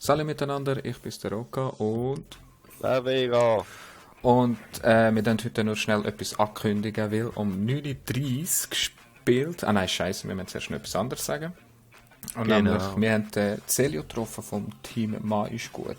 Salut miteinander, ich bin der Roka und Der Vega. wir werden heute nur schnell etwas ankündigen, weil um 9:30 Uhr gespielt. Ah nein, scheiße, wir müssen zuerst noch etwas anderes sagen. Und Genau. nämlich, wir haben den Celio getroffen vom Team Mann ist gut.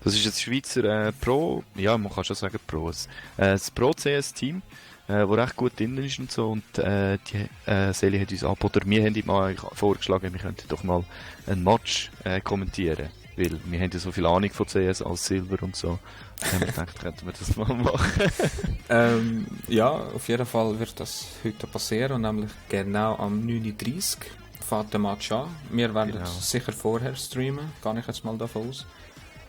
Das ist jetzt Schweizer Pro, ja, man kann schon sagen Pro, das Pro-CS-Team, wo recht gut drin ist und so. Und die Seli hat uns oder wir haben ihm mal vorgeschlagen, wir könnten doch mal ein Match kommentieren. Weil wir haben ja so viel Ahnung von CS als Silber und so. Dann haben wir gedacht, könnten wir das mal machen. Ja, auf jeden Fall wird das heute passieren und nämlich genau am 9:30 Uhr fährt der Match an. Wir werden Genau. sicher vorher streamen, gehe ich jetzt mal davon aus.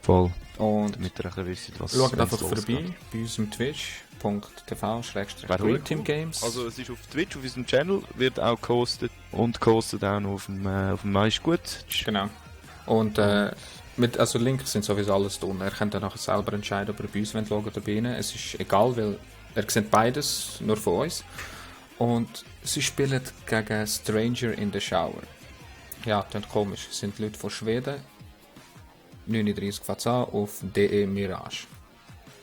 Voll. Und Damit ihr ein bisschen wisst, was schaut einfach losgeht. vorbei bei unserem Wäre twitch.tv/Teamgames. Also es ist auf Twitch, auf unserem Channel, wird auch gehostet und gehostet auch noch auf dem Mais ist gut. Genau. Und also Links sind sowieso alles drin. Ihr könnt dann nachher selber entscheiden, ob ihr bei uns schauen wollt oder bei ihnen. Es ist egal, weil ihr seht beides nur von uns. Und sie spielen gegen Stranger in the Shower. Ja, klingt komisch. Es sind Leute von Schweden. 39 fängt's an auf DE Mirage.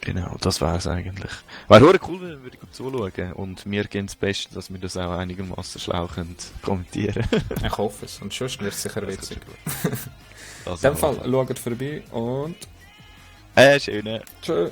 Genau, das wäre es eigentlich. Wäre auch cool, wenn wir zuschauen. Und wir geben das Beste, dass wir das auch einigermaßen schlau können kommentieren. Ich hoffe es. Und sonst wird es sicher witzig. Also, In dem Fall, schaut vorbei und schöne. tschö.